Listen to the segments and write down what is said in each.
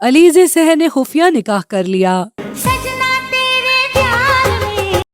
अलीज़े सहर ने खुफिया निकाह कर लिया।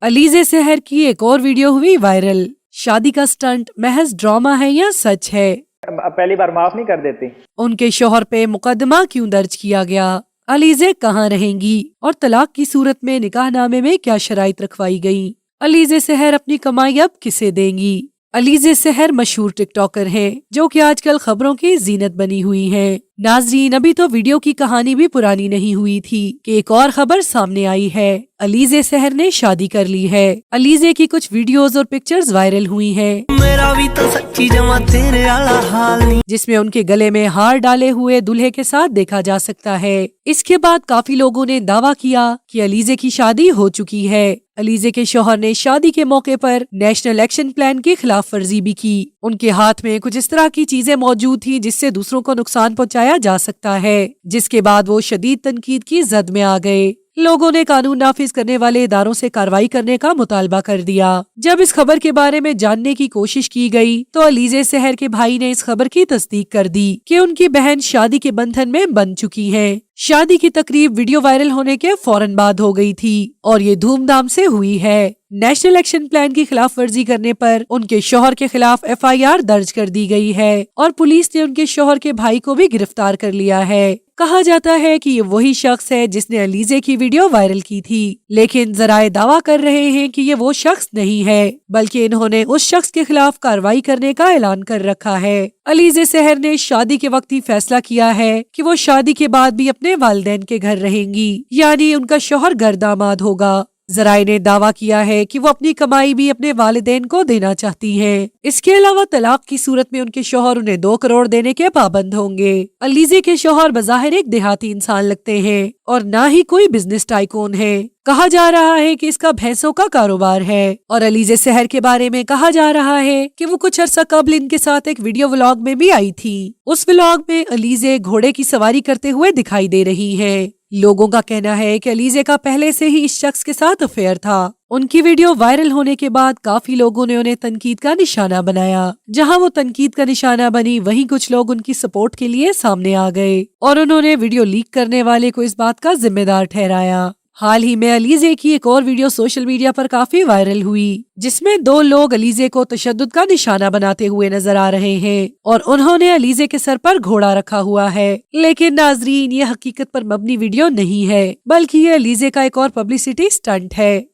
अलीज़े सहर की एक और वीडियो हुई वायरल। शादी का स्टंट महज ड्रामा है या सच है? पहली बार माफ नहीं कर देती। उनके शौहर पे मुकदमा क्यों दर्ज किया गया? अलीज़े कहाँ रहेंगी और तलाक की सूरत में निकाहनामे में क्या शराइत रखवाई गई? अलीज़े सहर अपनी कमाई अब किसे देंगी? अलीज़े सहर मशहूर टिकटॉकर हैं जो कि आजकल खबरों की जीनत बनी हुई हैं। नाजरीन, अभी तो वीडियो की कहानी भी पुरानी नहीं हुई थी कि एक और खबर सामने आई है। अलीज़े सहर ने शादी कर ली है। अलीज़े की कुछ वीडियोस और पिक्चर्स वायरल हुई हैं, मेरा भी तो सच्ची जमा तेरे वाला हाल नहीं, जिसमें उनके गले में हार डाले हुए दूल्हे के साथ देखा जा सकता है। इसके बाद काफी लोगों ने दावा किया कि अलीज़े की शादी हो चुकी है। अलीज़े के शौहर ने शादी के मौके पर नेशनल एक्शन प्लान की खिलाफ वर्जी भी की। उनके हाथ में कुछ इस तरह की चीजें मौजूद थी जिससे दूसरों को नुकसान पहुंचाया जा सकता है, जिसके बाद वो शदीद तनकीद की जद में आ गए। लोगों ने कानून नाफिज करने वाले इदारों से कार्रवाई करने का मुतालबा कर दिया। जब इस खबर के बारे में जानने की कोशिश की गई तो अलीज़े सहर के भाई ने इस खबर की तस्दीक कर दी कि उनकी बहन शादी के बंधन में बंध चुकी है। शादी की तकरीब वीडियो वायरल होने के फौरन बाद हो गई थी और ये धूमधाम से हुई है। नेशनल एक्शन प्लान की खिलाफ वर्जी करने पर उनके शौहर के खिलाफ FIR दर्ज कर दी गई है और पुलिस ने उनके शौहर के भाई को भी गिरफ्तार कर लिया है। कहा जाता है कि ये वही शख्स है जिसने अलीज़े की वीडियो वायरल की थी, लेकिन जराए दावा कर रहे हैं कि ये वो शख्स नहीं है, बल्कि इन्होंने उस शख्स के खिलाफ कार्रवाई करने का ऐलान कर रखा है। अलीज़े सहर ने शादी के वक्त ही फैसला किया है कि वो शादी के बाद भी अपने वालिदैन के घर रहेंगी, यानी उनका शौहर घर दामाद होगा। जराए ने दावा किया है कि वो अपनी कमाई भी अपने वालिदैन को देना चाहती हैं। इसके अलावा तलाक की सूरत में उनके शौहर उन्हें 2 करोड़ देने के पाबंद होंगे। अलीज़े के शौहर बज़ाहिर एक देहाती इंसान लगते हैं और ना ही कोई बिजनेस टाइकून है। कहा जा रहा है कि इसका भैंसों का कारोबार है और अलीज़े सहर के बारे में कहा जा रहा है कि वो कुछ अरसा कबल इनके साथ एक वीडियो व्लॉग में भी आई थी। उस व्लॉग में अलीज़े घोड़े की सवारी करते हुए दिखाई दे रही है। लोगों का कहना है कि अलीज़े का पहले से ही इस शख्स के साथ अफेयर था। उनकी वीडियो वायरल होने के बाद काफी लोगों ने उन्हें तनकीद का निशाना बनाया। जहां वो तनकीद का निशाना बनी, वहीं कुछ लोग उनकी सपोर्ट के लिए सामने आ गए और उन्होंने वीडियो लीक करने वाले को इस बात का जिम्मेदार ठहराया। हाल ही में अलीज़े की एक और वीडियो सोशल मीडिया पर काफी वायरल हुई, जिसमें 2 लोग अलीज़े को तशद्दुद का निशाना बनाते हुए नजर आ रहे हैं और उन्होंने अलीज़े के सर पर घोड़ा रखा हुआ है। लेकिन नाजरीन, ये हकीकत पर मबनी वीडियो नहीं है, बल्कि ये अलीज़े का एक और पब्लिसिटी स्टंट है।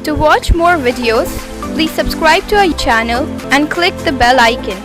To watch more videos, please subscribe to our channel and click the bell icon.